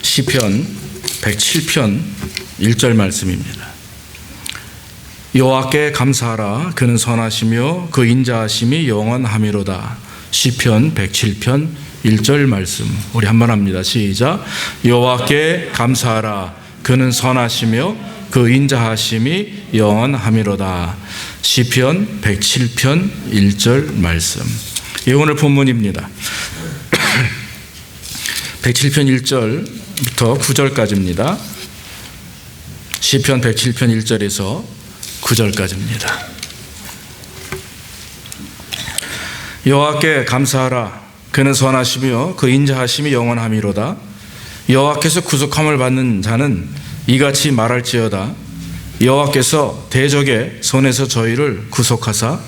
시편 107편 1절 말씀입니다. 여호와께 감사하라. 그는 선하시며 그 인자하심이 영원하미로다. 시편 107편 1절 말씀. 우리 한번 합니다. 시작. 여호와께 감사하라. 그는 선하시며 그 인자하심이 영원하미로다. 시편 107편 1절 말씀. 예, 오늘 본문입니다. 107편 1절부터 9절까지입니다. 시편 107편 1절에서 9절까지입니다. 여호와께 감사하라. 그는 선하시며 그 인자하심이 영원하미로다. 여호와께서 구속함을 받는 자는 이같이 말할지어다. 여호와께서 대적의 손에서 저희를 구속하사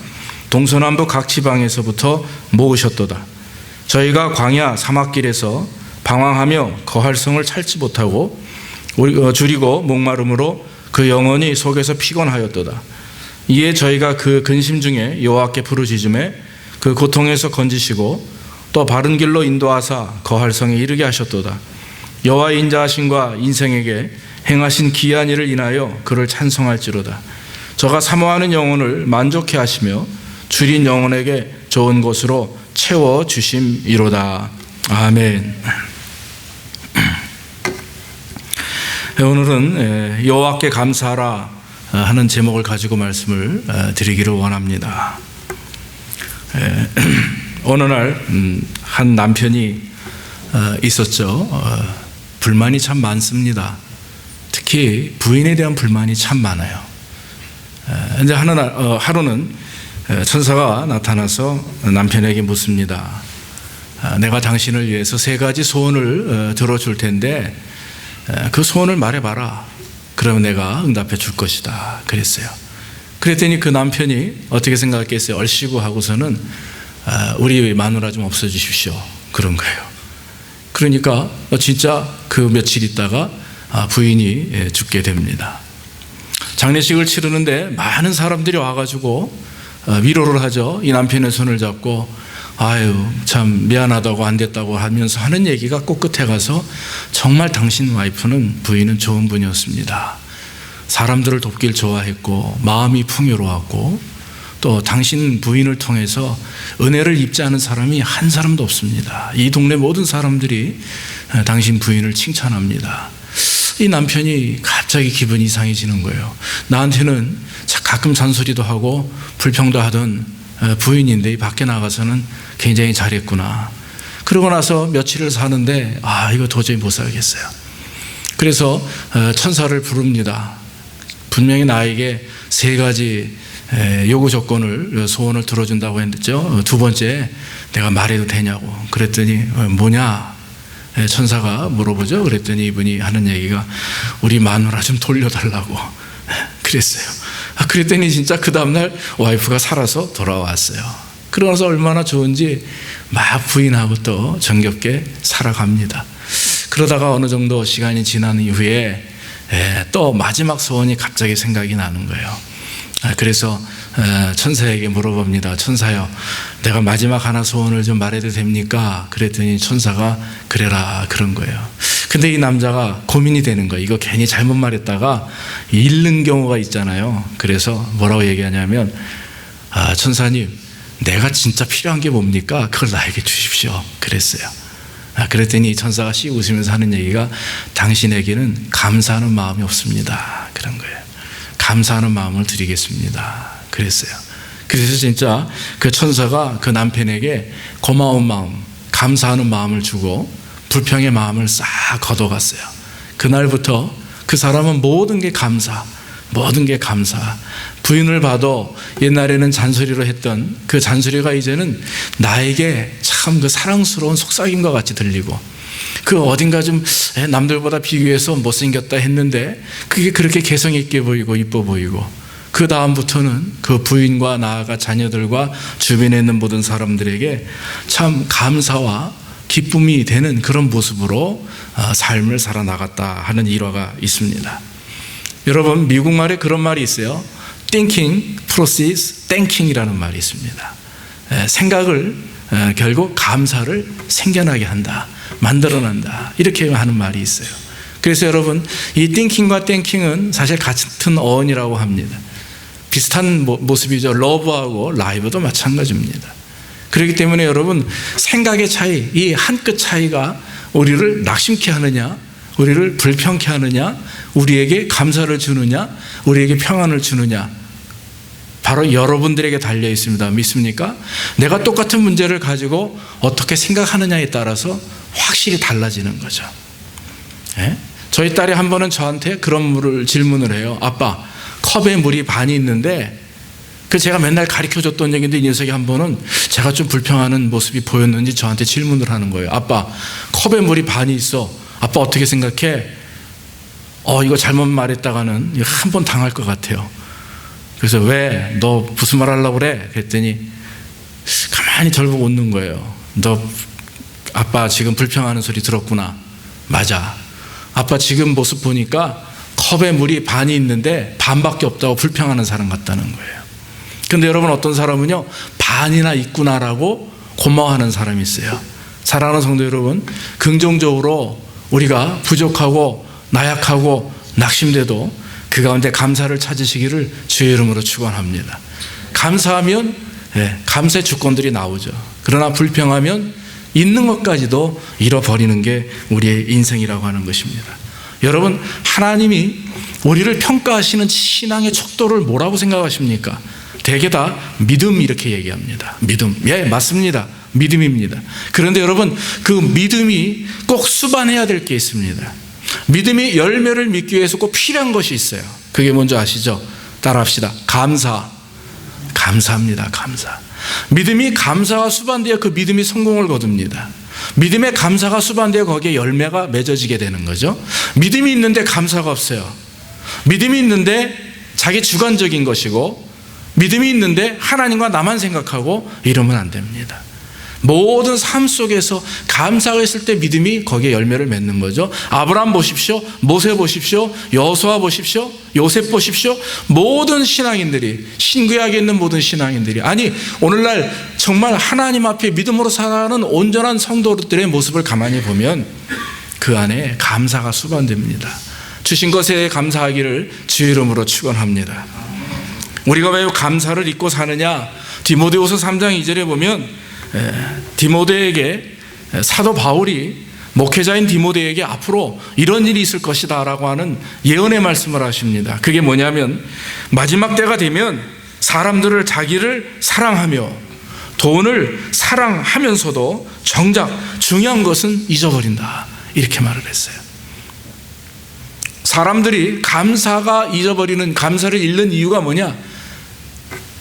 동서남북 각 지방에서부터 모으셨도다. 저희가 광야 사막길에서 방황하며 거할 성을 찾지 못하고 줄이고 목마름으로 그 영혼이 속에서 피곤하였도다. 이에 저희가 그 근심 중에 여호와께 부르짖음에 그 고통에서 건지시고 또 바른 길로 인도하사 거할 성에 이르게 하셨도다. 여호와의 인자하심과 인생에게 행하신 기이한 일을 인하여 그를 찬송할지로다. 저가 사모하는 영혼을 만족해 하시며 줄인 영혼에게 좋은 곳으로 채워 주심이로다. 아멘. 오늘은 여호와께 감사하라 하는 제목을 가지고 말씀을 드리기를 원합니다. 어느 날 한 남편이 있었죠. 불만이 참 많습니다. 특히 부인에 대한 불만이 참 많아요. 이제 하루는 천사가 나타나서 남편에게 묻습니다. 내가 당신을 위해서 3가지 소원을 들어줄 텐데 그 소원을 말해봐라. 그러면 내가 응답해 줄 것이다. 그랬어요. 그랬더니 그 남편이 어떻게 생각했겠어요? 얼씨구 하고서는 우리 마누라 좀 없애주십시오. 그런 거예요. 그러니까 진짜 그 며칠 있다가 부인이 죽게 됩니다. 장례식을 치르는데 많은 사람들이 와가지고 위로를 하죠. 이 남편의 손을 잡고 아유 참 미안하다고 안 됐다고 하면서 하는 얘기가 꼭 끝에 가서 정말 당신 와이프는 부인은 좋은 분이었습니다. 사람들을 돕길 좋아했고 마음이 풍요로웠고 또 당신 부인을 통해서 은혜를 입지 않은 사람이 한 사람도 없습니다. 이 동네 모든 사람들이 당신 부인을 칭찬합니다. 이 남편이 갑자기 기분이 이상해지는 거예요. 나한테는 가끔 잔소리도 하고 불평도 하던 부인인데 밖에 나가서는 굉장히 잘했구나. 그러고 나서 며칠을 사는데 이거 도저히 못 살겠어요. 그래서 천사를 부릅니다. 분명히 나에게 3가지 요구 조건을 소원을 들어준다고 했죠. 2번째 내가 말해도 되냐고. 그랬더니 뭐냐 천사가 물어보죠. 그랬더니 이분이 하는 얘기가 우리 마누라 좀 돌려달라고 그랬어요. 그랬더니 진짜 그 다음날 와이프가 살아서 돌아왔어요. 그러면서 얼마나 좋은지 막 부인하고 또 정겹게 살아갑니다. 그러다가 어느 정도 시간이 지난 이후에 또 마지막 소원이 갑자기 생각이 나는 거예요. 그래서 천사에게 물어봅니다. 천사요, 내가 마지막 하나 소원을 좀 말해도 됩니까? 그랬더니 천사가 그래라 그런 거예요. 근데 이 남자가 고민이 되는 거예요. 이거 괜히 잘못 말했다가 잃는 경우가 있잖아요. 그래서 뭐라고 얘기하냐면 천사님, 내가 진짜 필요한 게 뭡니까? 그걸 나에게 주십시오. 그랬어요. 그랬더니 천사가 씩 웃으면서 하는 얘기가 당신에게는 감사하는 마음이 없습니다. 그런 거예요. 감사하는 마음을 드리겠습니다. 그랬어요. 그래서 진짜 그 천사가 그 남편에게 고마운 마음, 감사하는 마음을 주고 불평의 마음을 싹 걷어갔어요. 그날부터 그 사람은 모든 게 감사, 모든 게 감사. 부인을 봐도 옛날에는 잔소리로 했던 그 잔소리가 이제는 나에게 참 그 사랑스러운 속삭임과 같이 들리고 그 어딘가 좀 남들보다 비교해서 못생겼다 했는데 그게 그렇게 개성 있게 보이고 이뻐 보이고 그 다음부터는 그 부인과 나아가 자녀들과 주변에 있는 모든 사람들에게 참 감사와 기쁨이 되는 그런 모습으로 삶을 살아나갔다 하는 일화가 있습니다. 여러분, 미국말에 그런 말이 있어요. Thinking precedes thinking이라는 말이 있습니다. 생각을 결국 감사를 생겨나게 한다, 만들어낸다, 이렇게 하는 말이 있어요. 그래서 여러분, 이 띵킹과 땡킹은 사실 같은 어원이라고 합니다. 비슷한 모습이죠. 러브하고 라이브도 마찬가지입니다. 그렇기 때문에 여러분, 생각의 차이, 이 한 끗 차이가 우리를 낙심케 하느냐, 우리를 불평케 하느냐, 우리에게 감사를 주느냐, 우리에게 평안을 주느냐, 바로 여러분들에게 달려 있습니다. 믿습니까? 내가 똑같은 문제를 가지고 어떻게 생각하느냐에 따라서 확실히 달라지는 거죠. 예? 저희 딸이 한 번은 저한테 그런 질문을 해요. 아빠, 컵에 물이 반이 있는데, 제가 맨날 가르쳐줬던 얘기인데 이 녀석이 한 번은 제가 좀 불평하는 모습이 보였는지 저한테 질문을 하는 거예요. 아빠, 컵에 물이 반이 있어. 아빠 어떻게 생각해? 이거 잘못 말했다가는 한 번 당할 것 같아요. 그래서 왜? 너 무슨 말 하려고 그래? 그랬더니 가만히 저를 보고 웃는 거예요. 너 아빠 지금 불평하는 소리 들었구나. 맞아. 아빠 지금 모습 보니까 컵에 물이 반이 있는데 반밖에 없다고 불평하는 사람 같다는 거예요. 근데 여러분, 어떤 사람은요, 반이나 있구나라고 고마워하는 사람이 있어요. 사랑하는 성도 여러분, 긍정적으로 우리가 부족하고 나약하고 낙심돼도 그 가운데 감사를 찾으시기를 주의 이름으로 축원합니다. 감사하면 감사의 주권들이 나오죠. 그러나 불평하면 있는 것까지도 잃어버리는 게 우리의 인생이라고 하는 것입니다. 여러분, 하나님이 우리를 평가하시는 신앙의 척도를 뭐라고 생각하십니까? 대개 다 믿음, 이렇게 얘기합니다. 믿음. 예, 맞습니다. 믿음입니다. 그런데 여러분, 그 믿음이 꼭 수반해야 될 게 있습니다. 믿음이 열매를 맺기 위해서 꼭 필요한 것이 있어요. 그게 뭔지 아시죠? 따라합시다. 감사합니다. 감사. 믿음이 감사가 수반되어 그 믿음이 성공을 거둡니다. 믿음의 감사가 수반되어 거기에 열매가 맺어지게 되는 거죠. 믿음이 있는데 감사가 없어요. 믿음이 있는데 자기 주관적인 것이고, 믿음이 있는데 하나님과 나만 생각하고, 이러면 안 됩니다. 모든 삶 속에서 감사가 있을 때 믿음이 거기에 열매를 맺는 거죠. 아브라함 보십시오. 모세 보십시오. 여호수아 보십시오. 요셉 보십시오. 모든 신앙인들이, 신구약에 있는 모든 신앙인들이, 아니 오늘날 정말 하나님 앞에 믿음으로 살아가는 온전한 성도들의 모습을 가만히 보면 그 안에 감사가 수반됩니다. 주신 것에 감사하기를 주의 이름으로 축원합니다. 우리가 왜 감사를 잊고 사느냐? 디모데후서 3장 2절에 보면 디모데에게, 사도 바울이 목회자인 디모데에게 앞으로 이런 일이 있을 것이다 라고 하는 예언의 말씀을 하십니다. 그게 뭐냐면, 마지막 때가 되면 사람들을 자기를 사랑하며 돈을 사랑하면서도 정작 중요한 것은 잊어버린다, 이렇게 말을 했어요. 사람들이 감사를 잃는 이유가 뭐냐?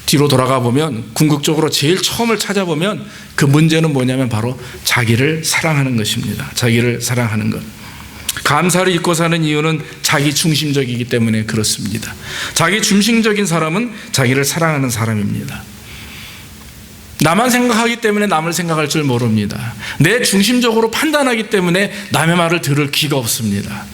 뒤로 돌아가 보면, 궁극적으로 제일 처음을 찾아보면 그 문제는 뭐냐면 바로 자기를 사랑하는 것입니다. 자기를 사랑하는 것. 감사를 잊고 사는 이유는 자기 중심적이기 때문에 그렇습니다. 자기 중심적인 사람은 자기를 사랑하는 사람입니다. 나만 생각하기 때문에 남을 생각할 줄 모릅니다. 내 중심적으로 판단하기 때문에 남의 말을 들을 기가 없습니다.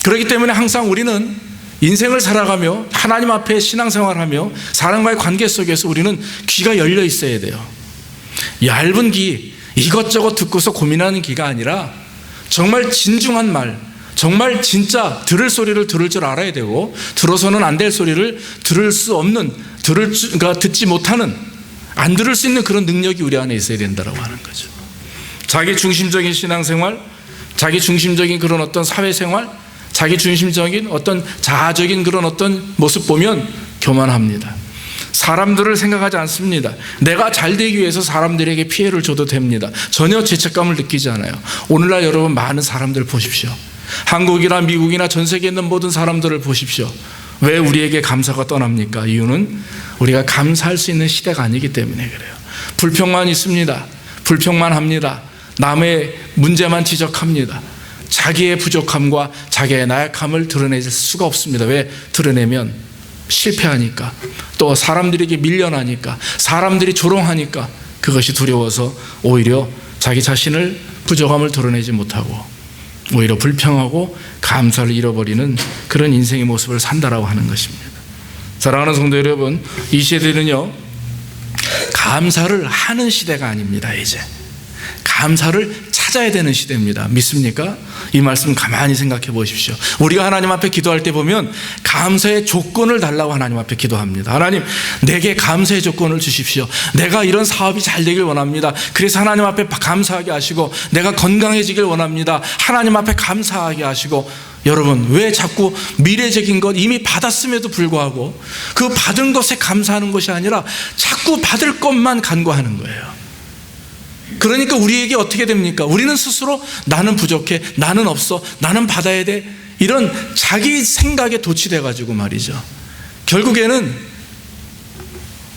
그렇기 때문에 항상 우리는 인생을 살아가며 하나님 앞에 신앙생활하며 사람과의 관계 속에서 우리는 귀가 열려 있어야 돼요. 얇은 귀, 이것저것 듣고서 고민하는 귀가 아니라 정말 진중한 말, 정말 진짜 들을 소리를 들을 줄 알아야 되고, 들어서는 안 될 소리를 들을 수 없는, 듣지 못하는, 안 들을 수 있는 그런 능력이 우리 안에 있어야 된다고 하는 거죠. 자기 중심적인 신앙생활, 자기 중심적인 그런 어떤 사회생활, 자기 중심적인 어떤 자아적인 그런 어떤 모습 보면 교만합니다. 사람들을 생각하지 않습니다. 내가 잘 되기 위해서 사람들에게 피해를 줘도 됩니다. 전혀 죄책감을 느끼지 않아요. 오늘날 여러분, 많은 사람들 보십시오. 한국이나 미국이나 전 세계에 있는 모든 사람들을 보십시오. 왜 우리에게 감사가 떠납니까? 이유는 우리가 감사할 수 있는 시대가 아니기 때문에 그래요. 불평만 있습니다. 불평만 합니다. 남의 문제만 지적합니다. 자기의 부족함과 자기의 나약함을 드러낼 수가 없습니다. 왜? 드러내면 실패하니까, 또 사람들에게 밀려나니까, 사람들이 조롱하니까, 그것이 두려워서 오히려 자기 자신을, 부족함을 드러내지 못하고 오히려 불평하고 감사를 잃어버리는 그런 인생의 모습을 산다라고 하는 것입니다. 사랑하는 성도 여러분, 이 시대는요, 감사를 하는 시대가 아닙니다. 이제 감사를 찾아야 되는 시대입니다. 믿습니까? 이 말씀 가만히 생각해 보십시오. 우리가 하나님 앞에 기도할 때 보면 감사의 조건을 달라고 하나님 앞에 기도합니다. 하나님, 내게 감사의 조건을 주십시오. 내가 이런 사업이 잘 되길 원합니다. 그래서 하나님 앞에 감사하게 하시고, 내가 건강해지길 원합니다. 하나님 앞에 감사하게 하시고. 여러분, 왜 자꾸 미래적인 것 이미 받았음에도 불구하고 그 받은 것에 감사하는 것이 아니라 자꾸 받을 것만 간구하는 거예요. 그러니까 우리에게 어떻게 됩니까? 우리는 스스로 나는 부족해, 나는 없어, 나는 받아야 돼, 이런 자기 생각에 도취돼 가지고 말이죠, 결국에는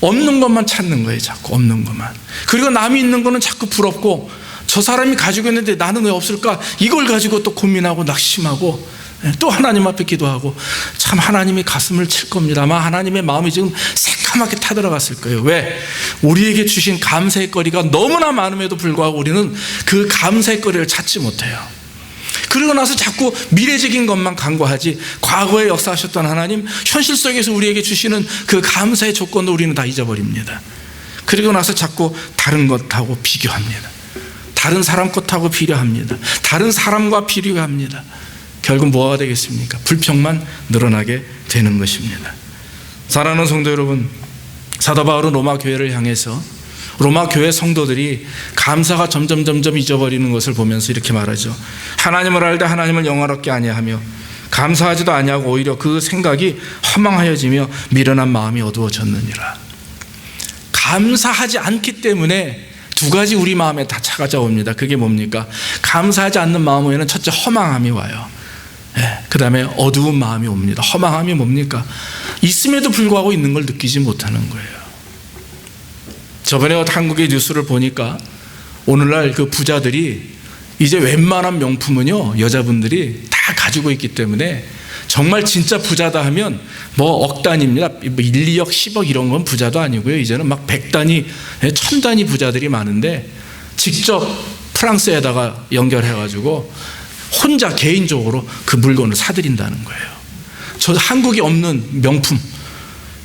없는 것만 찾는 거예요. 자꾸 없는 것만. 그리고 남이 있는 거는 자꾸 부럽고, 저 사람이 가지고 있는데 나는 왜 없을까, 이걸 가지고 또 고민하고 낙심하고, 또 하나님 앞에 기도하고. 참 하나님이 가슴을 칠 겁니다. 아마 하나님의 마음이 지금 새까맣게 타들어갔을 거예요. 왜? 우리에게 주신 감사의 거리가 너무나 많음에도 불구하고 우리는 그 감사의 거리를 찾지 못해요. 그러고 나서 자꾸 미래적인 것만 간구하지, 과거에 역사하셨던 하나님, 현실 속에서 우리에게 주시는 그 감사의 조건도 우리는 다 잊어버립니다. 그리고 나서 자꾸 다른 것하고 비교합니다. 다른 사람 것하고 비교합니다. 다른 사람과 비교합니다. 결국 뭐가 되겠습니까? 불평만 늘어나게 되는 것입니다. 사랑하는 성도 여러분, 사도 바울은 로마 교회를 향해서 로마 교회 성도들이 감사가 점점 잊어버리는 것을 보면서 이렇게 말하죠. 하나님을 알되 하나님을 영화롭게 아니하며 감사하지도 아니하고 오히려 그 생각이 허망하여지며 미련한 마음이 어두워졌느니라. 감사하지 않기 때문에 두 가지 우리 마음에 다 찾아옵니다. 그게 뭡니까? 감사하지 않는 마음에는 첫째 허망함이 와요. 그 다음에 어두운 마음이 옵니다. 허망함이 뭡니까? 있음에도 불구하고 있는 걸 느끼지 못하는 거예요. 저번에 한국의 뉴스를 보니까 오늘날 그 부자들이 이제 웬만한 명품은요, 여자분들이 다 가지고 있기 때문에 정말 진짜 부자다 하면 뭐 억 단위입니다. 1, 2억, 10억 이런 건 부자도 아니고요. 이제는 막 100단위, 1000단위 부자들이 많은데 직접 프랑스에다가 연결해가지고 혼자 개인적으로 그 물건을 사들인다는 거예요. 저 한국에 없는 명품,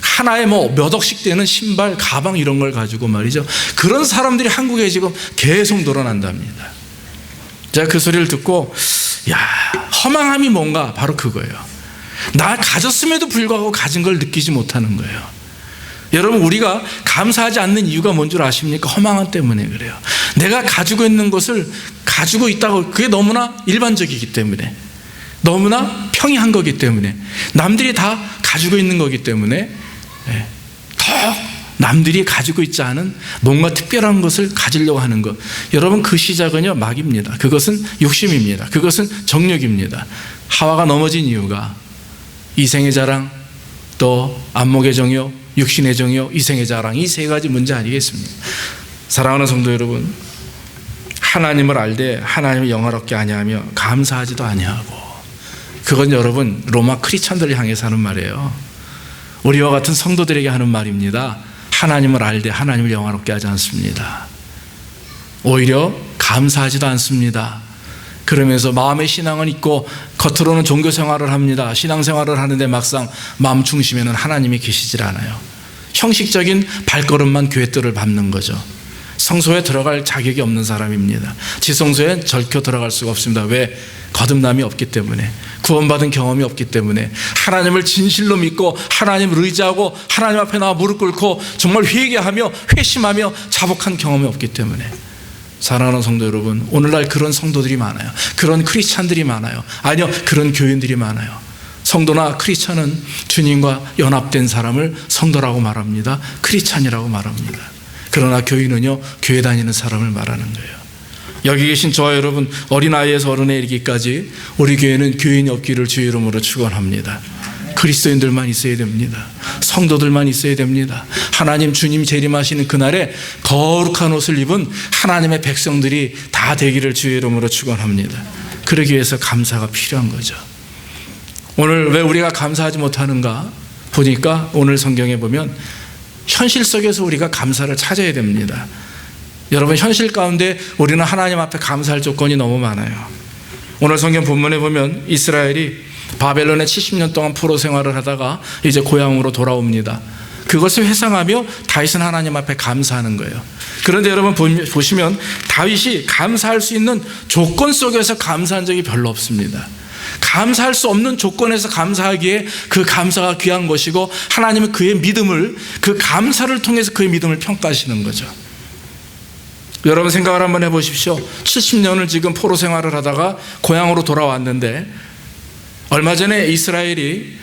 하나에 뭐 몇 억씩 되는 신발, 가방 이런 걸 가지고 말이죠. 그런 사람들이 한국에 지금 계속 늘어난답니다. 제가 그 소리를 듣고, 야, 허망함이 뭔가 바로 그거예요. 나 가졌음에도 불구하고 가진 걸 느끼지 못하는 거예요. 여러분, 우리가 감사하지 않는 이유가 뭔 줄 아십니까? 허망함 때문에 그래요. 내가 가지고 있는 것을 가지고 있다고, 그게 너무나 일반적이기 때문에, 너무나 평이한 거기 때문에, 남들이 다 가지고 있는 거기 때문에 더 남들이 가지고 있지 않은 뭔가 특별한 것을 가지려고 하는 것. 여러분, 그 시작은요, 막입니다. 그것은 욕심입니다. 그것은 정욕입니다. 하와가 넘어진 이유가 이생의 자랑, 또 안목의 정욕, 육신의 정욕, 이생의 자랑, 이 세 가지 문제 아니겠습니까? 사랑하는 성도 여러분, 하나님을 알되 하나님을 영화롭게 아니하며 감사하지도 아니하고, 그건 여러분 로마 크리스천들을 향해서 하는 말이에요. 우리와 같은 성도들에게 하는 말입니다. 하나님을 알되 하나님을 영화롭게 하지 않습니다. 오히려 감사하지도 않습니다. 그러면서 마음의 신앙은 있고 겉으로는 종교 생활을 합니다. 신앙생활을 하는데 막상 마음 중심에는 하나님이 계시질 않아요. 형식적인 발걸음만 교회들을 밟는 거죠. 성소에 들어갈 자격이 없는 사람입니다. 지성소에 절표 들어갈 수가 없습니다. 왜? 거듭남이 없기 때문에, 구원받은 경험이 없기 때문에, 하나님을 진실로 믿고 하나님을 의지하고 하나님 앞에 나와 무릎 꿇고 정말 회개하며 회심하며 자복한 경험이 없기 때문에. 사랑하는 성도 여러분, 오늘날 그런 성도들이 많아요. 그런 크리스찬들이 많아요. 아니요, 그런 교인들이 많아요. 성도나 크리스찬은 주님과 연합된 사람을 성도라고 말합니다. 크리스찬이라고 말합니다. 그러나 교인은요, 교회 다니는 사람을 말하는 거예요. 여기 계신 저와 여러분, 어린아이에서 어른에 이르기까지 우리 교회는 교인이 없기를 주의 이름으로 축원합니다. 그리스도인들만 있어야 됩니다. 성도들만 있어야 됩니다. 하나님 주님 재림하시는 그날에 거룩한 옷을 입은 하나님의 백성들이 다 되기를 주의 이름으로 축원합니다. 그러기 위해서 감사가 필요한 거죠. 오늘 왜 우리가 감사하지 못하는가 보니까, 오늘 성경에 보면 현실 속에서 우리가 감사를 찾아야 됩니다. 여러분, 현실 가운데 우리는 하나님 앞에 감사할 조건이 너무 많아요. 오늘 성경 본문에 보면 이스라엘이 바벨론에 70년 동안 포로 생활을 하다가 이제 고향으로 돌아옵니다. 그것을 회상하며 다윗은 하나님 앞에 감사하는 거예요. 그런데 여러분 보시면 다윗이 감사할 수 있는 조건 속에서 감사한 적이 별로 없습니다. 감사할 수 없는 조건에서 감사하기에 그 감사가 귀한 것이고, 하나님은 그의 믿음을, 그 감사를 통해서 그의 믿음을 평가하시는 거죠. 여러분 생각을 한번 해보십시오. 70년을 지금 포로 생활을 하다가 고향으로 돌아왔는데, 얼마 전에 이스라엘이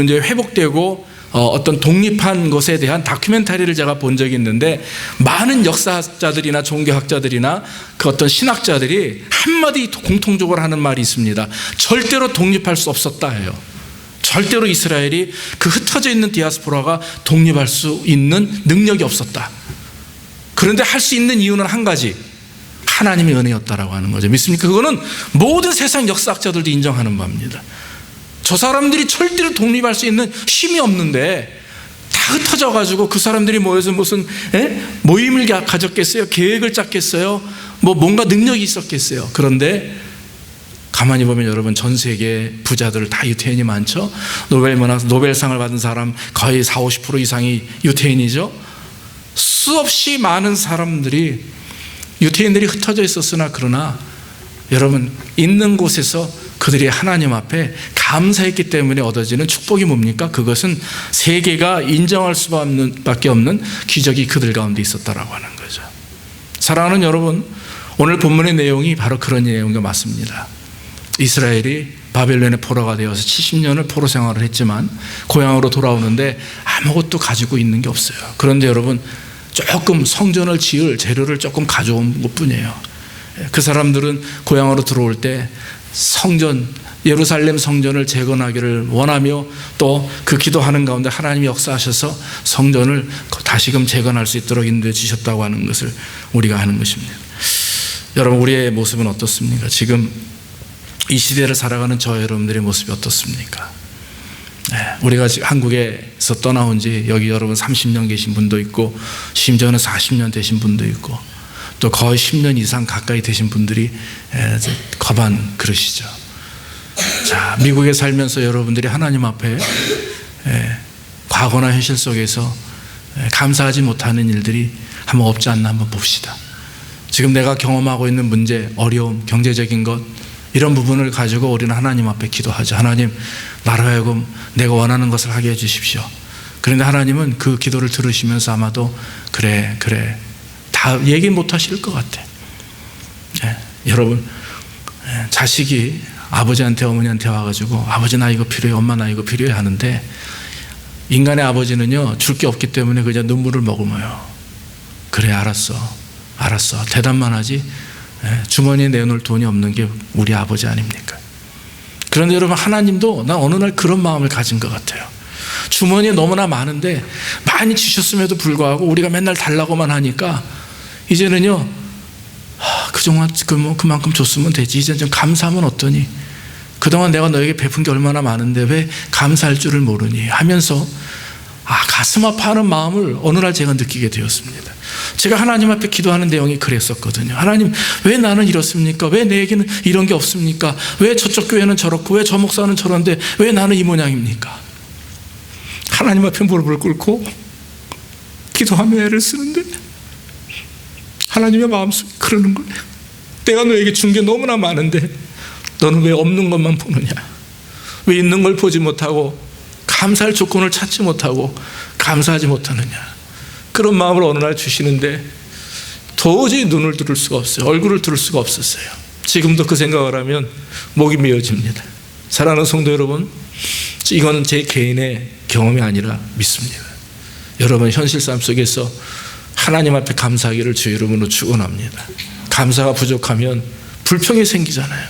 이제 회복되고 어떤 독립한 것에 대한 다큐멘터리를 제가 본 적이 있는데, 많은 역사학자들이나 종교학자들이나 그 어떤 신학자들이 한마디 공통적으로 하는 말이 있습니다. 절대로 독립할 수 없었다 해요. 절대로 이스라엘이 그 흩어져 있는 디아스포라가 독립할 수 있는 능력이 없었다. 그런데 할 수 있는 이유는 한 가지, 하나님의 은혜였다라고 하는 거죠. 믿습니까? 그거는 모든 세상 역사학자들도 인정하는 바입니다. 저 사람들이 절대로 독립할 수 있는 힘이 없는데 다 흩어져 가지고 그 사람들이 모여서 무슨 모임을 가졌겠어요? 계획을 짰겠어요? 뭔가 능력이 있었겠어요? 그런데 가만히 보면 여러분, 전 세계 부자들 다 유태인이 많죠. 노벨상을 받은 사람 거의 40-50% 이상이 유태인이죠. 수없이 많은 사람들이 유태인들이 흩어져 있었으나, 그러나 여러분, 있는 곳에서 그들이 하나님 앞에 감사했기 때문에 얻어지는 축복이 뭡니까? 그것은 세계가 인정할 수밖에 없는 기적이 그들 가운데 있었다라고 하는 거죠. 사랑하는 여러분, 오늘 본문의 내용이 바로 그런 내용이 맞습니다. 이스라엘이 바벨론의 포로가 되어서 70년을 포로 생활을 했지만 고향으로 돌아오는데 아무것도 가지고 있는 게 없어요. 그런데 여러분, 조금 성전을 지을 재료를 조금 가져온 것뿐이에요. 그 사람들은 고향으로 들어올 때 예루살렘 성전을 재건하기를 원하며, 또 그 기도하는 가운데 하나님이 역사하셔서 성전을 다시금 재건할 수 있도록 인도해 주셨다고 하는 것을 우리가 아는 것입니다. 여러분, 우리의 모습은 어떻습니까? 지금 이 시대를 살아가는 저 여러분들의 모습이 어떻습니까? 우리가 지금 한국에서 떠나온 지 여기 여러분 30년 계신 분도 있고, 심지어는 40년 되신 분도 있고, 또 거의 10년 이상 가까이 되신 분들이 거반 그러시죠. 자, 미국에 살면서 여러분들이 하나님 앞에 과거나 현실 속에서 감사하지 못하는 일들이 한번 없지 않나 한번 봅시다. 지금 내가 경험하고 있는 문제, 어려움, 경제적인 것, 이런 부분을 가지고 우리는 하나님 앞에 기도하죠. 하나님, 나로 하여금 내가 원하는 것을 하게 해주십시오. 그런데 하나님은 그 기도를 들으시면서 아마도 그래 다 얘기 못 하실 것 같아. 여러분, 자식이 아버지한테 어머니한테 와가지고 아버지 나 이거 필요해, 엄마 나 이거 필요해 하는데, 인간의 아버지는요 줄 게 없기 때문에 그냥 눈물을 머금어요. 그래 알았어 대답만 하지 주머니에 내놓을 돈이 없는 게 우리 아버지 아닙니까? 그런데 여러분, 하나님도 나 어느 날 그런 마음을 가진 것 같아요. 주머니에 너무나 많은데 많이 주셨음에도 불구하고 우리가 맨날 달라고만 하니까 이제는요 그만큼 줬으면 되지, 이제는 좀 감사하면 어떠니? 그동안 내가 너에게 베푼 게 얼마나 많은데 왜 감사할 줄을 모르니? 하면서 가슴 아파하는 마음을 어느 날 제가 느끼게 되었습니다. 제가 하나님 앞에 기도하는 내용이 그랬었거든요. 하나님, 왜 나는 이렇습니까? 왜 내게는 이런 게 없습니까? 왜 저쪽 교회는 저렇고 왜 저 목사는 저런데 왜 나는 이 모양입니까? 하나님 앞에 무릎을 꿇고 기도하며 애를 쓰는데 하나님의 마음속에 그러는 거예요. 내가 너에게 준 게 너무나 많은데 너는 왜 없는 것만 보느냐? 왜 있는 걸 보지 못하고 감사할 조건을 찾지 못하고 감사하지 못하느냐? 그런 마음을 어느 날 주시는데 도저히 눈을 들을 수가 없어요. 얼굴을 들을 수가 없었어요. 지금도 그 생각을 하면 목이 메어집니다. 사랑하는 성도 여러분, 이거는 제 개인의 경험이 아니라 믿습니다. 여러분, 현실 삶 속에서 하나님 앞에 감사하기를 주의 이름으로 축원합니다. 감사가 부족하면 불평이 생기잖아요.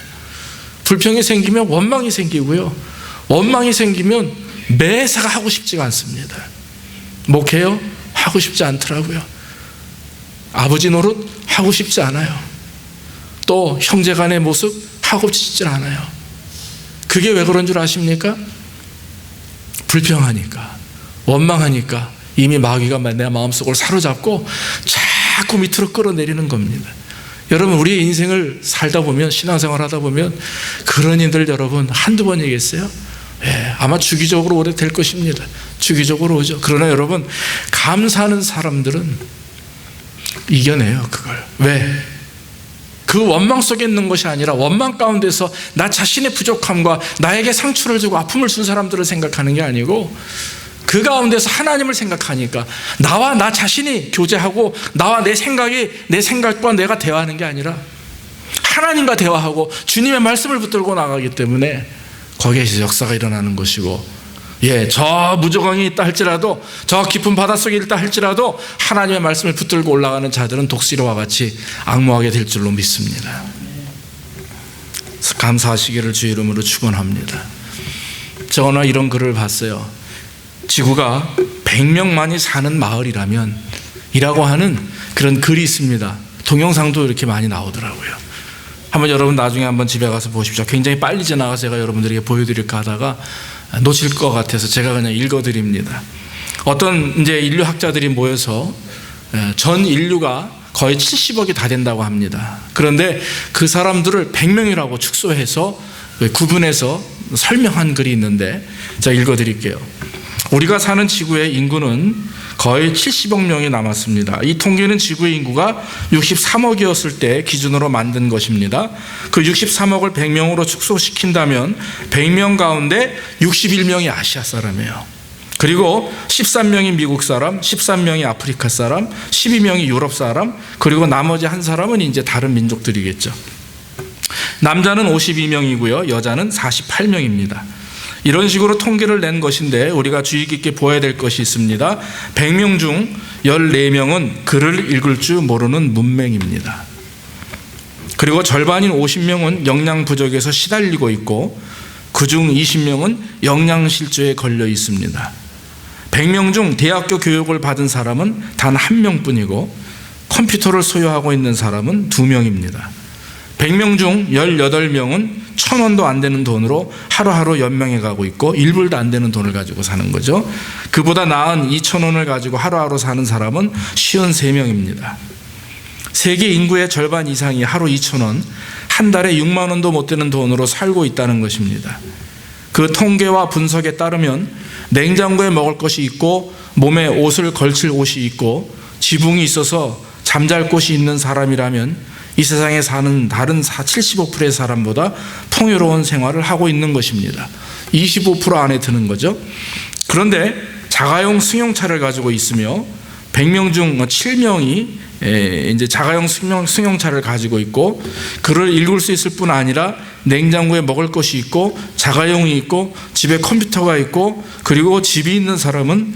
불평이 생기면 원망이 생기고요, 원망이 생기면 매사가 하고 싶지가 않습니다. 목회요? 하고 싶지 않더라고요. 아버지 노릇 하고 싶지 않아요. 또 형제간의 모습 하고 싶지 않아요. 그게 왜 그런 줄 아십니까? 불평하니까, 원망하니까 이미 마귀가 내 마음속을 사로잡고 자꾸 밑으로 끌어내리는 겁니다. 여러분, 우리의 인생을 살다 보면, 신앙생활 하다 보면 그런 일들 여러분 한두 번이겠어요? 아마 주기적으로 오래 될 것입니다. 주기적으로 오죠. 그러나 여러분, 감사하는 사람들은 이겨내요, 그걸. 왜? 그 원망 속에 있는 것이 아니라 원망 가운데서 나 자신의 부족함과 나에게 상처를 주고 아픔을 준 사람들을 생각하는 게 아니고 그 가운데서 하나님을 생각하니까 나와 나 자신이 교제하고 나와 내 생각과 내가 대화하는 게 아니라 하나님과 대화하고 주님의 말씀을 붙들고 나가기 때문에 거기에서 역사가 일어나는 것이고, 저 무저강이 있다 할지라도, 저 깊은 바닷속에 있다 할지라도 하나님의 말씀을 붙들고 올라가는 자들은 독수리와 같이 악무하게 될 줄로 믿습니다. 감사하시기를 주 이름으로 축원합니다. 제가 오늘 이런 글을 봤어요. 지구가 100명만이 사는 마을이라면 이라고 하는 그런 글이 있습니다. 동영상도 이렇게 많이 나오더라고요. 한번 여러분 나중에 한번 집에 가서 보십시오. 굉장히 빨리 지나가서 제가 여러분들에게 보여드릴까 하다가 놓칠 것 같아서 제가 그냥 읽어드립니다. 어떤 이제 인류학자들이 모여서 전 인류가 거의 70억이 다 된다고 합니다. 그런데 그 사람들을 100명이라고 축소해서 구분해서 설명한 글이 있는데 제가 읽어드릴게요. 우리가 사는 지구의 인구는 거의 70억 명이 남았습니다. 이 통계는 지구의 인구가 63억이었을 때 기준으로 만든 것입니다. 그 63억을 100명으로 축소시킨다면 100명 가운데 61명이 아시아 사람이에요. 그리고 13명이 미국 사람, 13명이 아프리카 사람, 12명이 유럽 사람, 그리고 나머지 한 사람은 이제 다른 민족들이겠죠. 남자는 52명이고요. 여자는 48명입니다. 이런 식으로 통계를 낸 것인데 우리가 주의 깊게 보아야 될 것이 있습니다. 100명 중 14명은 글을 읽을 줄 모르는 문맹입니다. 그리고 절반인 50명은 영양 부족에서 시달리고 있고 그중 20명은 영양실조에 걸려 있습니다. 100명 중 대학교 교육을 받은 사람은 단 1명뿐이고 컴퓨터를 소유하고 있는 사람은 2명입니다. 100명 중 18명은 1,000원도 안 되는 돈으로 하루하루 연명해 가고 있고 1불도 안 되는 돈을 가지고 사는 거죠. 그보다 나은 2,000원을 가지고 하루하루 사는 사람은 53명입니다. 세계 인구의 절반 이상이 하루 2,000원, 한 달에 6만 원도 못 되는 돈으로 살고 있다는 것입니다. 그 통계와 분석에 따르면 냉장고에 먹을 것이 있고 몸에 옷을 걸칠 옷이 있고 지붕이 있어서 잠잘 곳이 있는 사람이라면 이 세상에 사는 다른 75%의 사람보다 풍요로운 생활을 하고 있는 것입니다. 25% 안에 드는 거죠. 그런데 자가용 승용차를 가지고 있으며 100명 중 7명이 이제 자가용 승용차를 가지고 있고 글을 읽을 수 있을 뿐 아니라 냉장고에 먹을 것이 있고 자가용이 있고 집에 컴퓨터가 있고 그리고 집이 있는 사람은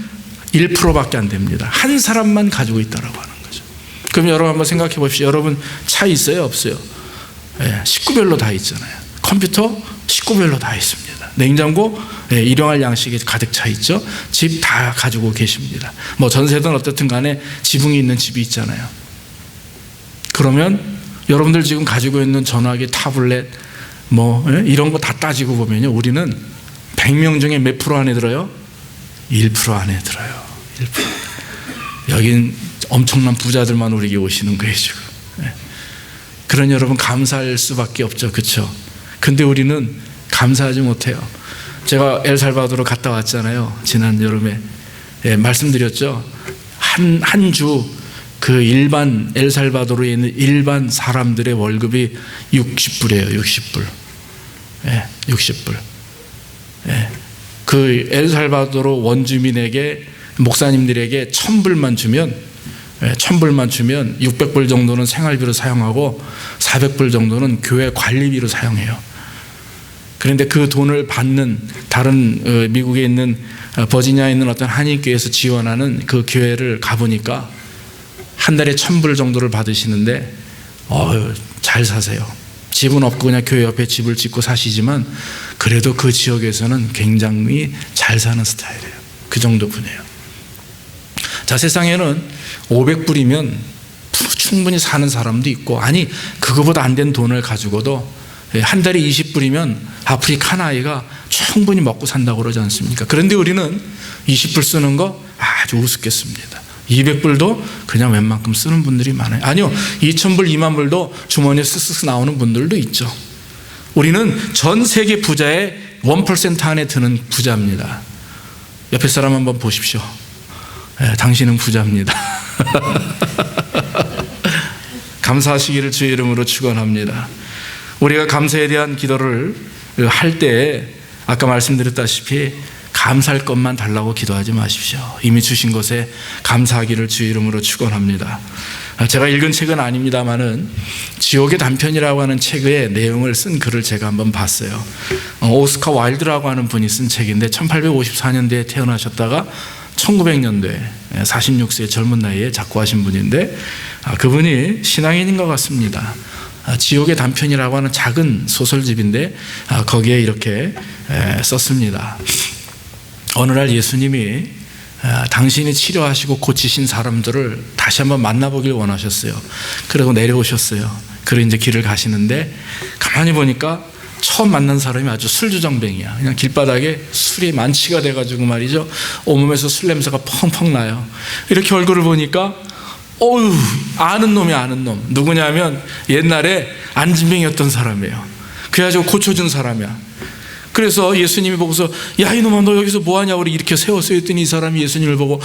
1%밖에 안 됩니다. 한 사람만 가지고 있다라고 하는 거죠. 그럼 여러분 한번 생각해 보십시오. 여러분 차 있어요? 없어요? 식구별로 다 있잖아요. 컴퓨터 식구별로 다 있습니다. 냉장고 일용할 양식이 가득 차 있죠. 집 다 가지고 계십니다. 뭐 전세든 어떻든 간에 지붕이 있는 집이 있잖아요. 그러면 여러분들 지금 가지고 있는 전화기, 타블렛 뭐 이런 거 다 따지고 보면요, 우리는 100명 중에 몇 프로 안에 들어요? 1% 안에 들어요. 1%. 여긴 엄청난 부자들만 우리에게 오시는 거예요 지금. 그런 여러분 감사할 수밖에 없죠, 그렇죠? 근데 우리는 감사하지 못해요. 제가 엘살바도르 갔다 왔잖아요, 지난 여름에. 말씀드렸죠. 한 주 그 일반 엘살바도르에 있는 일반 사람들의 월급이 60불이에요. 60불. 60불. 그 엘살바도르 원주민에게, 목사님들에게 1,000불만 주면 600불 정도는 생활비로 사용하고 400불 정도는 교회 관리비로 사용해요. 그런데 그 돈을 받는 다른 미국에 있는 버지니아에 있는 어떤 한인교회에서 지원하는 그 교회를 가보니까 한 달에 1,000불 정도를 받으시는데 잘 사세요. 집은 없고 그냥 교회 옆에 집을 짓고 사시지만 그래도 그 지역에서는 굉장히 잘 사는 스타일이에요. 그 정도 분이에요. 자, 세상에는 500불이면 충분히 사는 사람도 있고, 아니 그거보다 안 된 돈을 가지고도 한 달에 20불이면 아프리카 한 아이가 충분히 먹고 산다고 그러지 않습니까? 그런데 우리는 20불 쓰는 거 아주 우습겠습니다. 200불도 그냥 웬만큼 쓰는 분들이 많아요. 아니요, 2,000불, 2만 불도 주머니에 쓱쓱 나오는 분들도 있죠. 우리는 전 세계 부자의 1% 안에 드는 부자입니다. 옆에 사람 한번 보십시오. 당신은 부자입니다. 감사하시기를 주의 이름으로 축원합니다. 우리가 감사에 대한 기도를 할 때 아까 말씀드렸다시피 감사할 것만 달라고 기도하지 마십시오. 이미 주신 것에 감사하기를 주의 이름으로 축원합니다. 제가 읽은 책은 아닙니다만은 지옥의 단편이라고 하는 책의 내용을 쓴 글을 제가 한번 봤어요. 오스카 와일드라고 하는 분이 쓴 책인데 1854년대에 태어나셨다가 1900년대 46세 젊은 나이에 작고하신 분인데 그분이 신앙인인 것 같습니다. 지옥의 단편이라고 하는 작은 소설집인데 거기에 이렇게 썼습니다. 어느 날 예수님이 당신이 치료하시고 고치신 사람들을 다시 한번 만나보길 원하셨어요. 그리고 내려오셨어요. 그리고 이제 길을 가시는데 가만히 보니까 처음 만난 사람이 아주 술주정뱅이야. 그냥 길바닥에 술이 만취가 돼가지고 말이죠. 온몸에서 술 냄새가 펑펑 나요. 이렇게 얼굴을 보니까 어휴, 아는 놈이 아는 놈. 누구냐면 옛날에 안진뱅이였던 사람이에요. 그래가지고 고쳐준 사람이야. 그래서 예수님이 보고서 야 이놈아 너 여기서 뭐하냐 우리 이렇게 세웠어요 했더니 이 사람이 예수님을 보고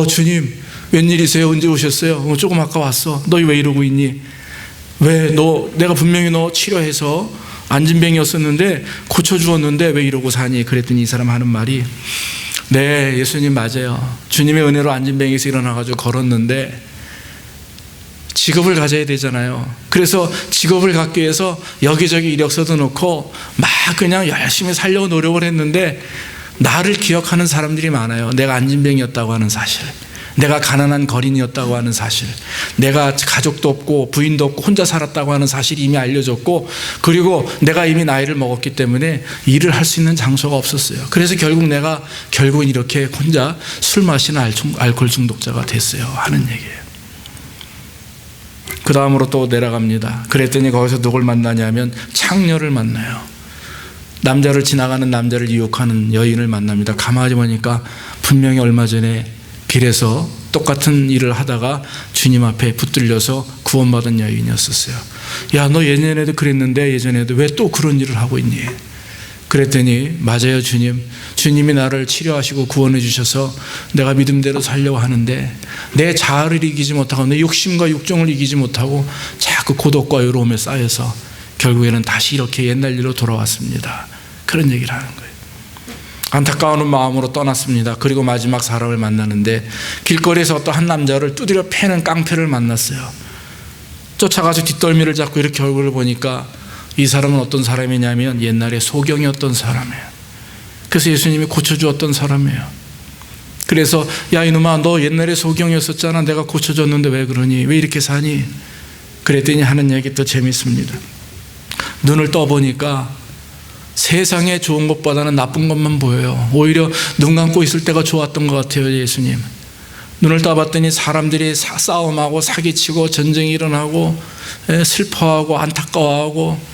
주님 웬일이세요? 언제 오셨어요? 조금 아까 왔어. 너 왜 이러고 있니? 왜 내가 분명히 너 치료해서 안진뱅이였었는데 고쳐주었는데 왜 이러고 사니? 그랬더니 이 사람 하는 말이 네 예수님 맞아요. 주님의 은혜로 안진뱅이에서 일어나가지고 걸었는데 직업을 가져야 되잖아요. 그래서 직업을 갖기 위해서 여기저기 이력서도 넣고 막 그냥 열심히 살려고 노력을 했는데 나를 기억하는 사람들이 많아요. 내가 안진뱅이였다고 하는 사실, 내가 가난한 거린이었다고 하는 사실, 내가 가족도 없고 부인도 없고 혼자 살았다고 하는 사실이 이미 알려졌고, 그리고 내가 이미 나이를 먹었기 때문에 일을 할 수 있는 장소가 없었어요. 그래서 결국은 이렇게 혼자 술 마시는 알코올 중독자가 됐어요 하는 얘기예요. 그 다음으로 또 내려갑니다. 그랬더니 거기서 누굴 만나냐면 창녀를 만나요. 남자를 지나가는 남자를 유혹하는 여인을 만납니다. 가만히 보니까 분명히 얼마 전에 길에서 똑같은 일을 하다가 주님 앞에 붙들려서 구원받은 여인이었었어요. 야, 너 예전에도 그랬는데 예전에도 왜 또 그런 일을 하고 있니? 그랬더니 맞아요 주님. 주님이 나를 치료하시고 구원해 주셔서 내가 믿음대로 살려고 하는데 내 자아를 이기지 못하고 내 욕심과 욕정을 이기지 못하고 자꾸 고독과 외로움에 쌓여서 결국에는 다시 이렇게 옛날 일로 돌아왔습니다. 그런 얘기를 하는 거예요. 안타까운 마음으로 떠났습니다. 그리고 마지막 사람을 만나는데 길거리에서 어떤 한 남자를 두드려 패는 깡패를 만났어요. 쫓아가서 뒷덜미를 잡고 이렇게 얼굴을 보니까 이 사람은 어떤 사람이냐면 옛날에 소경이었던 사람이에요. 그래서 예수님이 고쳐주었던 사람이에요. 그래서 야 이놈아 너 옛날에 소경이었었잖아. 내가 고쳐줬는데 왜 그러니? 왜 이렇게 사니? 그랬더니 하는 얘기 또 재밌습니다. 눈을 떠보니까 세상에 좋은 것보다는 나쁜 것만 보여요. 오히려 눈 감고 있을 때가 좋았던 것 같아요. 예수님 눈을 떠봤더니 사람들이 싸움하고 사기치고 전쟁이 일어나고 슬퍼하고 안타까워하고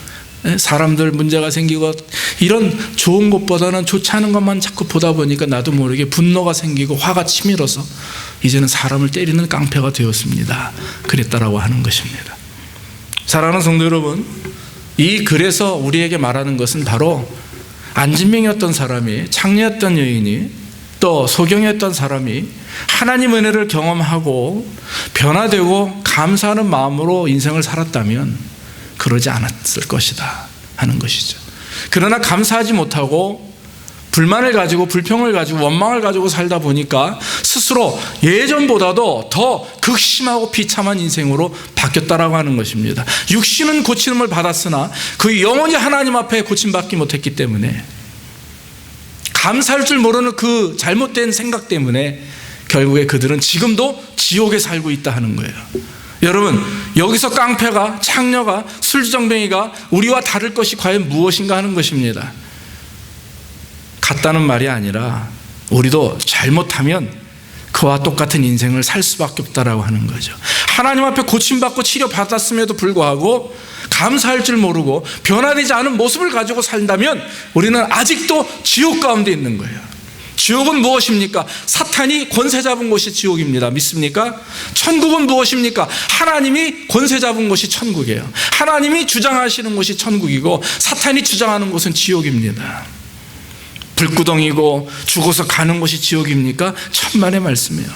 사람들 문제가 생기고 이런 좋은 것보다는 좋지 않은 것만 자꾸 보다 보니까 나도 모르게 분노가 생기고 화가 치밀어서 이제는 사람을 때리는 깡패가 되었습니다. 그랬다라고 하는 것입니다. 사랑하는 성도 여러분, 이 글에서 우리에게 말하는 것은 바로 안진뱅이였던 사람이, 창녀였던 여인이, 또 소경이었던 사람이 하나님 은혜를 경험하고 변화되고 감사하는 마음으로 인생을 살았다면 그러지 않았을 것이다 하는 것이죠. 그러나 감사하지 못하고 불만을 가지고 불평을 가지고 원망을 가지고 살다 보니까 스스로 예전보다도 더 극심하고 비참한 인생으로 바뀌었다라고 하는 것입니다. 육신은 고침을 받았으나 그 영혼이 하나님 앞에 고침받지 못했기 때문에, 감사할 줄 모르는 그 잘못된 생각 때문에 결국에 그들은 지금도 지옥에 살고 있다 하는 거예요. 여러분, 여기서 깡패가, 창녀가, 술주정뱅이가 우리와 다를 것이 과연 무엇인가 하는 것입니다. 같다는 말이 아니라 우리도 잘못하면 그와 똑같은 인생을 살 수밖에 없다라고 하는 거죠. 하나님 앞에 고침받고 치료받았음에도 불구하고 감사할 줄 모르고 변화되지 않은 모습을 가지고 산다면 우리는 아직도 지옥 가운데 있는 거예요. 지옥은 무엇입니까? 사탄이 권세 잡은 곳이 지옥입니다. 믿습니까? 천국은 무엇입니까? 하나님이 권세 잡은 곳이 천국이에요. 하나님이 주장하시는 곳이 천국이고 사탄이 주장하는 곳은 지옥입니다. 불구덩이고 죽어서 가는 곳이 지옥입니까? 천만의 말씀이에요.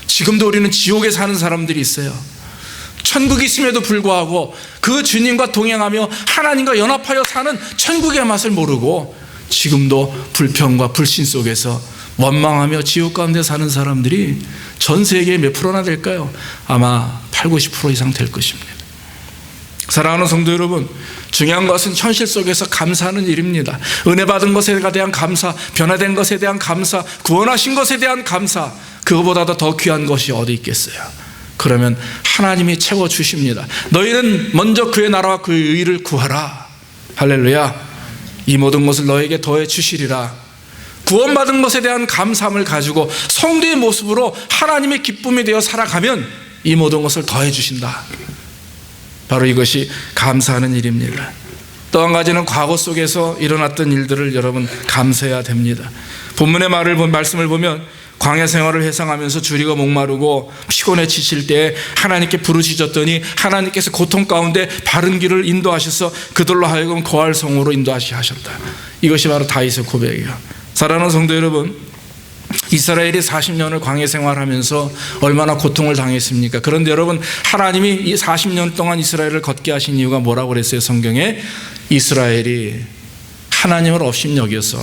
지금도 우리는 지옥에 사는 사람들이 있어요. 천국이 있음에도 불구하고 그 주님과 동행하며 하나님과 연합하여 사는 천국의 맛을 모르고 지금도 불평과 불신 속에서 원망하며 지옥 가운데 사는 사람들이 전 세계에 몇 프로나 될까요? 아마 80-90% 이상 될 것입니다. 사랑하는 성도 여러분, 중요한 것은 현실 속에서 감사하는 일입니다. 은혜 받은 것에 대한 감사, 변화된 것에 대한 감사, 구원하신 것에 대한 감사, 그거보다도 더 귀한 것이 어디 있겠어요? 그러면 하나님이 채워주십니다. 너희는 먼저 그의 나라와 그의 의를 구하라. 할렐루야. 이 모든 것을 너에게 더해 주시리라. 구원받은 것에 대한 감사함을 가지고 성도의 모습으로 하나님의 기쁨이 되어 살아가면 이 모든 것을 더해 주신다. 바로 이것이 감사하는 일입니다. 또 한 가지는 과거 속에서 일어났던 일들을 여러분 감사해야 됩니다. 본문의 말씀을 보면 광야 생활을 회상하면서 주리가 목마르고 피곤해 지칠 때 하나님께 부르짖었더니 하나님께서 고통 가운데 바른 길을 인도하셔서 그들로 하여금 거할 성으로 인도하시 하셨다. 이것이 바로 다윗의 고백이에요. 사랑하는 성도 여러분, 이스라엘이 40년을 광야 생활하면서 얼마나 고통을 당했습니까? 그런데 여러분, 하나님이 이 40년 동안 이스라엘을 걷게 하신 이유가 뭐라고 그랬어요? 성경에 이스라엘이 하나님을 업신여겨서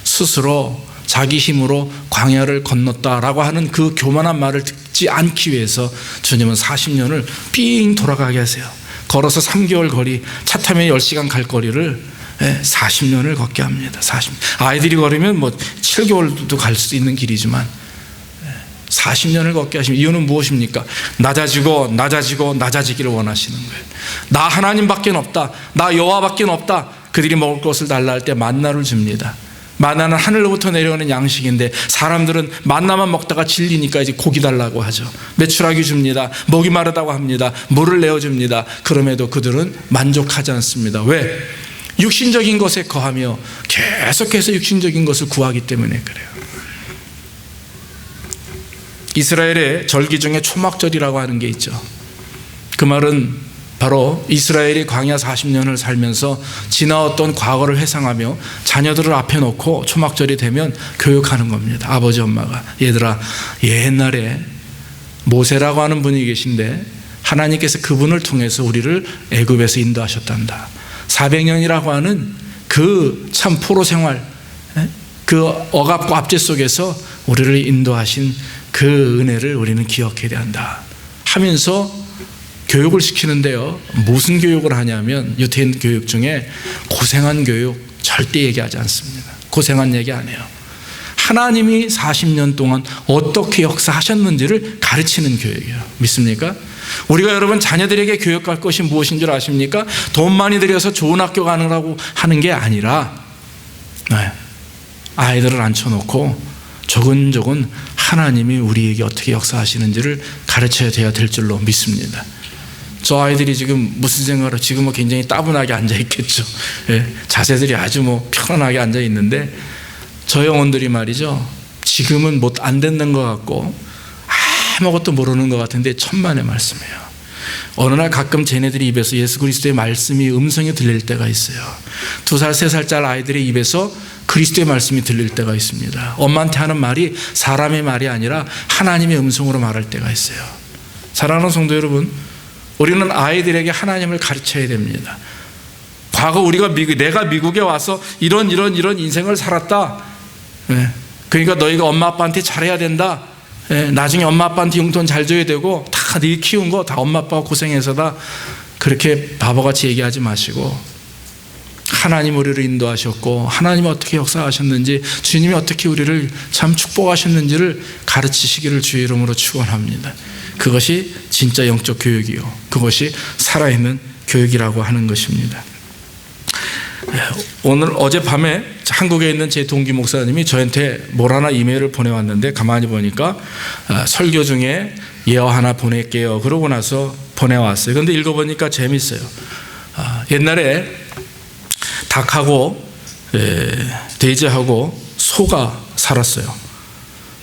스스로 자기 힘으로 광야를 건넜다라고 하는 그 교만한 말을 듣지 않기 위해서 주님은 40년을 삥 돌아가게 하세요. 걸어서 3개월 거리, 차 타면 10시간 갈 거리를 40년을 걷게 합니다. 40년. 아이들이 걸으면 뭐 7개월도 갈 수 있는 길이지만 40년을 걷게 하시면 이유는 무엇입니까? 낮아지기를 원하시는 거예요. 나 하나님밖에 없다. 나 여호와밖에 없다. 그들이 먹을 것을 달라 할 때 만나를 줍니다. 만나는 하늘로부터 내려오는 양식인데 사람들은 만나만 먹다가 질리니까 이제 고기 달라고 하죠. 메추라기 줍니다. 목이 마르다고 합니다. 물을 내어줍니다. 그럼에도 그들은 만족하지 않습니다. 왜? 육신적인 것에 거하며 계속해서 육신적인 것을 구하기 때문에 그래요. 이스라엘의 절기 중에 초막절이라고 하는 게 있죠. 그 말은 바로 이스라엘이 광야 40년을 살면서 지나왔던 과거를 회상하며 자녀들을 앞에 놓고 초막절이 되면 교육하는 겁니다. 아버지 엄마가, 얘들아, 옛날에 모세라고 하는 분이 계신데 하나님께서 그분을 통해서 우리를 애굽에서 인도하셨단다. 400년이라고 하는 그 참 포로 생활, 그 억압과 압제 속에서 우리를 인도하신 그 은혜를 우리는 기억해야 한다 하면서 교육을 시키는데요, 무슨 교육을 하냐면 유태인 교육 중에 고생한 교육 절대 얘기하지 않습니다. 고생한 얘기 안 해요. 하나님이 40년 동안 어떻게 역사하셨는지를 가르치는 교육이에요. 믿습니까? 우리가 여러분 자녀들에게 교육할 것이 무엇인 줄 아십니까? 돈 많이 들여서 좋은 학교 가느라고 하는 게 아니라 아이들을 앉혀놓고 조근조근 하나님이 우리에게 어떻게 역사하시는지를 가르쳐야 돼야 될 줄로 믿습니다. 저 아이들이 지금 무슨 생각으로 지금은 굉장히 따분하게 앉아있겠죠. 자세들이 아주 편안하게 앉아있는데 저 영혼들이 말이죠, 지금은 안 듣는 것 같고 아무것도 모르는 것 같은데 천만의 말씀이에요. 어느 날 가끔 쟤네들이 입에서 예수 그리스도의 말씀이 음성이 들릴 때가 있어요. 2살, 3살짜리 아이들의 입에서 그리스도의 말씀이 들릴 때가 있습니다. 엄마한테 하는 말이 사람의 말이 아니라 하나님의 음성으로 말할 때가 있어요. 사랑하는 성도 여러분, 우리는 아이들에게 하나님을 가르쳐야 됩니다. 과거 내가 미국에 와서 이런 인생을 살았다. 그러니까 너희가 엄마 아빠한테 잘해야 된다. 나중에 엄마 아빠한테 용돈 잘 줘야 되고 다 네 키운 거 다 엄마 아빠가 고생해서다. 그렇게 바보같이 얘기하지 마시고 하나님 우리를 인도하셨고 하나님이 어떻게 역사하셨는지, 주님이 어떻게 우리를 참 축복하셨는지를 가르치시기를 주의 이름으로 축원합니다. 그것이 진짜 영적 교육이요, 그것이 살아있는 교육이라고 하는 것입니다. 어젯밤에 한국에 있는 제 동기 목사님이 저한테 뭘 하나 이메일을 보내왔는데 가만히 보니까 설교 중에 예어 하나 보낼게요 그러고 나서 보내왔어요. 그런데 읽어보니까 재밌어요. 옛날에 닭하고 돼지하고 소가 살았어요.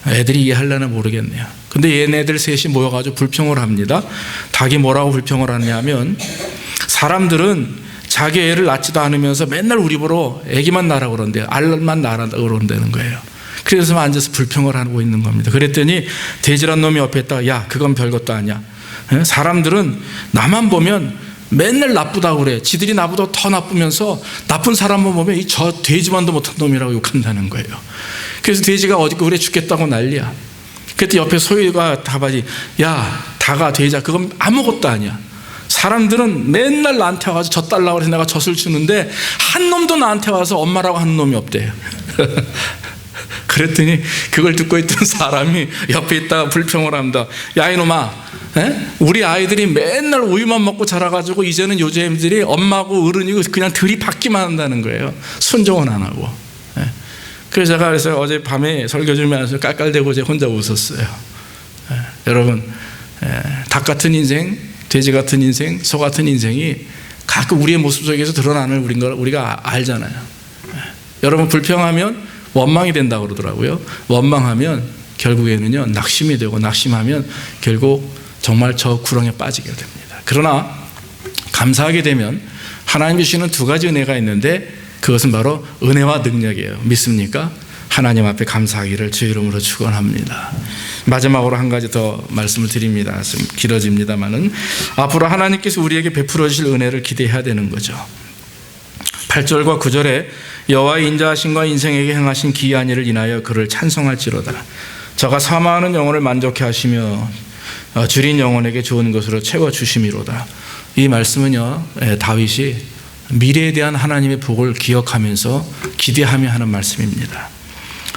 애들이 이해하려나 모르겠네요. 근데 얘네들 셋이 모여가지고 불평을 합니다. 닭이 뭐라고 불평을 하냐면, 사람들은 자기 애를 낳지도 않으면서 맨날 우리 보러 애기만 낳으라고 그러는데요. 알만 낳으라고 그런다는 거예요. 그래서 앉아서 불평을 하고 있는 겁니다. 그랬더니 돼지란 놈이 옆에 있다가 야 그건 별것도 아니야. 사람들은 나만 보면 맨날 나쁘다고 그래. 지들이 나보다 더 나쁘면서 나쁜 사람만 보면 이 저 돼지만도 못한 놈이라고 욕한다는 거예요. 그래서 돼지가 어디 그래 죽겠다고 난리야. 그때 옆에 소희가 답하지 야 다가 돼지야 그건 아무것도 아니야. 사람들은 맨날 나한테 와서 젖 달라고 해서 내가 젖을 주는데 한 놈도 나한테 와서 엄마라고 하는 놈이 없대요. 그랬더니 그걸 듣고 있던 사람이 옆에 있다가 불평을 합니다. 야 이놈아 우리 아이들이 맨날 우유만 먹고 자라가지고 이제는 요즘들이 엄마고 어른이고 그냥 들이받기만 한다는 거예요. 순종은 안 하고. 그래서 제가 그래서 어제 밤에 설교 준비하면서 깔깔대고 제 혼자 웃었어요. 여러분 닭 같은 인생, 돼지 같은 인생, 소 같은 인생이 가끔 우리의 모습 속에서 드러나는 우리가 알잖아요. 여러분 불평하면 원망이 된다고 그러더라고요. 원망하면 결국에는요 낙심이 되고 낙심하면 결국 정말 저 구렁에 빠지게 됩니다. 그러나 감사하게 되면 하나님 주시는 두 가지 은혜가 있는데 그것은 바로 은혜와 능력이에요. 믿습니까? 하나님 앞에 감사하기를 주 이름으로 축원합니다. 마지막으로 한 가지 더 말씀을 드립니다. 좀 길어집니다만은 앞으로 하나님께서 우리에게 베풀어 주실 은혜를 기대해야 되는 거죠. 8절과 9절에 여호와의 인자하심과 인생에게 행하신 기이한 일을 인하여 그를 찬송할지로다. 저가 사모하는 영혼을 만족해 하시며 줄인 영혼에게 좋은 것으로 채워주심이로다. 이 말씀은요 다윗이 미래에 대한 하나님의 복을 기억하면서 기대하며 하는 말씀입니다.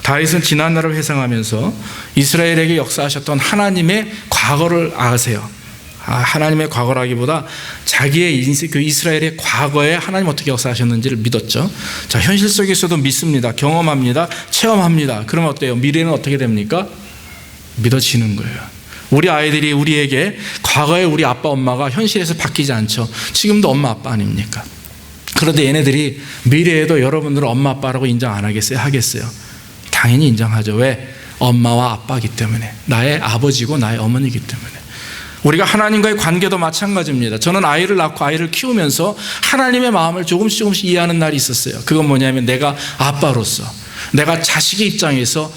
다윗은 지난날을 회상하면서 이스라엘에게 역사하셨던 하나님의 과거를 아세요. 하나님의 과거라기보다 자기의 인생, 그 이스라엘의 과거에 하나님 어떻게 역사하셨는지를 믿었죠. 자, 현실 속에서도 믿습니다. 경험합니다. 체험합니다. 그러면 어때요? 미래는 어떻게 됩니까? 믿어지는 거예요. 우리 아이들이 우리에게 과거에 우리 아빠 엄마가 현실에서 바뀌지 않죠. 지금도 엄마 아빠 아닙니까? 그런데 얘네들이 미래에도 여러분들은 엄마 아빠라고 인정 안 하겠어요? 하겠어요? 당연히 인정하죠. 왜? 엄마와 아빠이기 때문에. 나의 아버지고 나의 어머니이기 때문에. 우리가 하나님과의 관계도 마찬가지입니다. 저는 아이를 낳고 아이를 키우면서 하나님의 마음을 조금씩 이해하는 날이 있었어요. 그건 뭐냐면 내가 아빠로서 내가 자식의 입장에서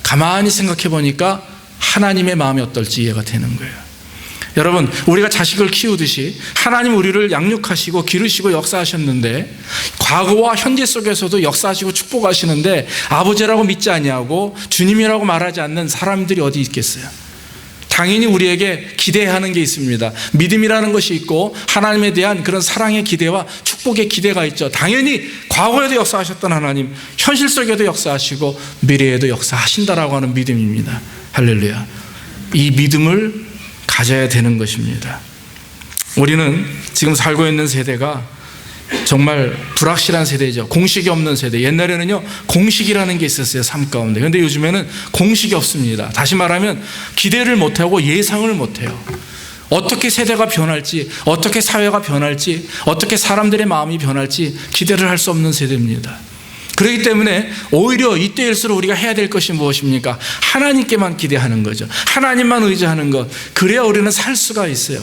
가만히 생각해 보니까 하나님의 마음이 어떨지 이해가 되는 거예요. 여러분 우리가 자식을 키우듯이 하나님 우리를 양육하시고 기르시고 역사하셨는데 과거와 현재 속에서도 역사하시고 축복하시는데 아버지라고 믿지 아니하고 주님이라고 말하지 않는 사람들이 어디 있겠어요? 당연히 우리에게 기대하는 게 있습니다. 믿음이라는 것이 있고 하나님에 대한 그런 사랑의 기대와 축복의 기대가 있죠. 당연히 과거에도 역사하셨던 하나님, 현실 속에도 역사하시고 미래에도 역사하신다라고 하는 믿음입니다. 할렐루야. 이 믿음을 가져야 되는 것입니다. 우리는 지금 살고 있는 세대가 정말 불확실한 세대죠. 공식이 없는 세대. 옛날에는요 공식이라는 게 있었어요, 삶 가운데. 그런데 요즘에는 공식이 없습니다. 다시 말하면 기대를 못하고 예상을 못해요. 어떻게 세대가 변할지, 어떻게 사회가 변할지, 어떻게 사람들의 마음이 변할지 기대를 할 수 없는 세대입니다. 그렇기 때문에 오히려 이때일수록 우리가 해야 될 것이 무엇입니까? 하나님께만 기대하는 거죠. 하나님만 의지하는 것. 그래야 우리는 살 수가 있어요.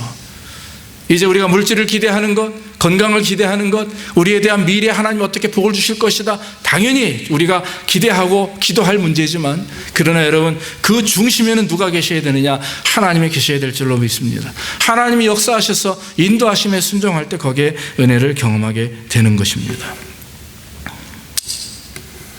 이제 우리가 물질을 기대하는 것, 건강을 기대하는 것, 우리에 대한 미래에 하나님 어떻게 복을 주실 것이다. 당연히 우리가 기대하고 기도할 문제지만 그러나 여러분 그 중심에는 누가 계셔야 되느냐? 하나님이 계셔야 될 줄로 믿습니다. 하나님이 역사하셔서 인도하심에 순종할 때 거기에 은혜를 경험하게 되는 것입니다.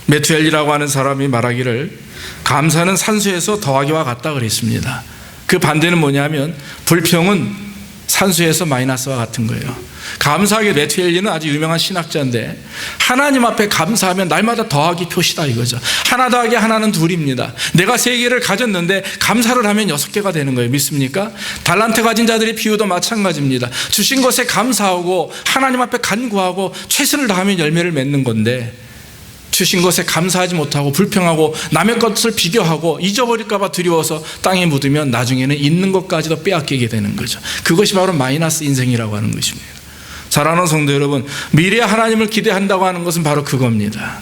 메투엘이라고 하는 사람이 말하기를 감사는 산수에서 더하기와 같다 그랬습니다. 그 반대는 뭐냐면 불평은 산수에서 마이너스와 같은 거예요. 감사하게 메투엘리는 아주 유명한 신학자인데 하나님 앞에 감사하면 날마다 더하기 표시다 이거죠. 하나 더하기 하나는 둘입니다. 내가 3개를 가졌는데 감사를 하면 6개가 되는 거예요. 믿습니까? 달란트 가진 자들의 비유도 마찬가지입니다. 주신 것에 감사하고 하나님 앞에 간구하고 최선을 다하면 열매를 맺는 건데 주신 것에 감사하지 못하고 불평하고 남의 것을 비교하고 잊어버릴까 봐 두려워서 땅에 묻으면 나중에는 있는 것까지도 빼앗기게 되는 거죠. 그것이 바로 마이너스 인생이라고 하는 것입니다. 사랑하는 성도 여러분, 미래의 하나님을 기대한다고 하는 것은 바로 그겁니다.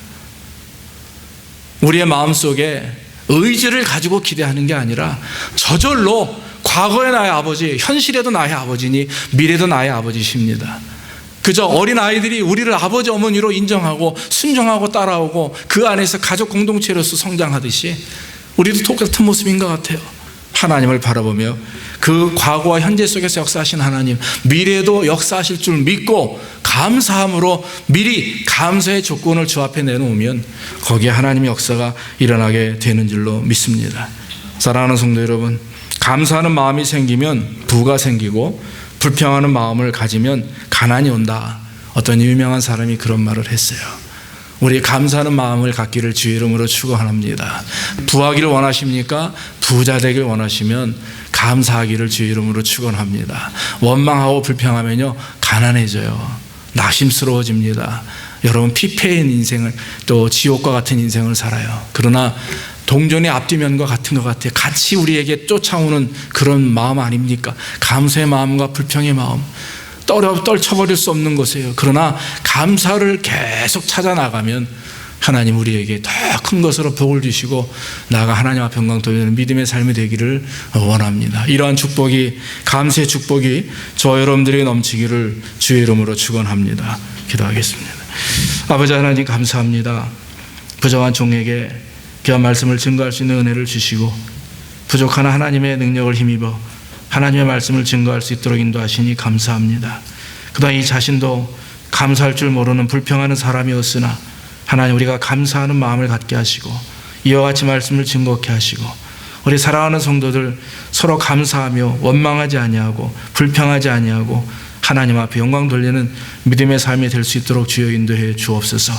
우리의 마음속에 의지를 가지고 기대하는 게 아니라 저절로 과거의 나의 아버지, 현실에도 나의 아버지니 미래도 나의 아버지십니다. 그저 어린 아이들이 우리를 아버지 어머니로 인정하고 순종하고 따라오고 그 안에서 가족 공동체로서 성장하듯이 우리도 똑같은 모습인 것 같아요. 하나님을 바라보며 그 과거와 현재 속에서 역사하신 하나님, 미래에도 역사하실 줄 믿고 감사함으로 미리 감사의 조건을 주 앞에 내놓으면 거기에 하나님의 역사가 일어나게 되는 줄로 믿습니다. 사랑하는 성도 여러분, 감사하는 마음이 생기면 부가 생기고 불평하는 마음을 가지면 가난이 온다. 어떤 유명한 사람이 그런 말을 했어요. 우리 감사하는 마음을 갖기를 주의 이름으로 축원합니다. 부하기를 원하십니까? 부자 되길 원하시면 감사하기를 주의 이름으로 축원합니다. 원망하고 불평하면요 가난해져요. 낙심스러워집니다. 여러분 피폐인 인생을, 또 지옥과 같은 인생을 살아요. 그러나 동전의 앞뒤면과 같은 것 같아요. 같이 우리에게 쫓아오는 그런 마음 아닙니까? 감사의 마음과 불평의 마음, 떨쳐버릴 수 없는 것이에요. 그러나 감사를 계속 찾아 나가면 하나님 우리에게 더 큰 것으로 복을 주시고 나아가 하나님 앞에 영광 돌리는 믿음의 삶이 되기를 원합니다. 이러한 축복이, 감사의 축복이 저와 여러분들에게 넘치기를 주의 이름으로 축원합니다. 기도하겠습니다. 아버지 하나님 감사합니다. 부족한 종에게 귀한 말씀을 증거할 수 있는 은혜를 주시고 부족한 하나님의 능력을 힘입어 하나님의 말씀을 증거할 수 있도록 인도하시니 감사합니다. 그동안 이 자신도 감사할 줄 모르는 불평하는 사람이었으나 하나님 우리가 감사하는 마음을 갖게 하시고 이와 같이 말씀을 증거케 하시고 우리 사랑하는 성도들 서로 감사하며 원망하지 아니하고 불평하지 아니하고 하나님 앞에 영광 돌리는 믿음의 삶이 될 수 있도록 주여 인도해 주옵소서.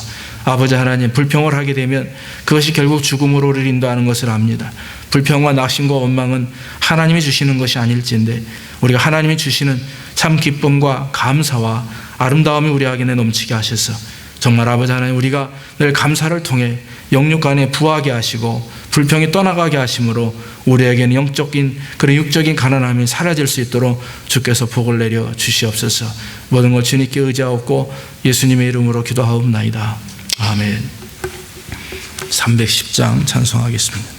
아버지 하나님, 불평을 하게 되면 그것이 결국 죽음으로 우리를 인도하는 것을 압니다. 불평과 낙심과 원망은 하나님이 주시는 것이 아닐진데 우리가 하나님이 주시는 참 기쁨과 감사와 아름다움이 우리 안에 넘치게 하셔서 정말 아버지 하나님 우리가 늘 감사를 통해 영육 안에 부하게 하시고 불평이 떠나가게 하심으로 우리에게는 영적인 그런 육적인 가난함이 사라질 수 있도록 주께서 복을 내려 주시옵소서. 모든 것 주님께 의지하옵고 예수님의 이름으로 기도하옵나이다. 아멘. 310장 찬송하겠습니다.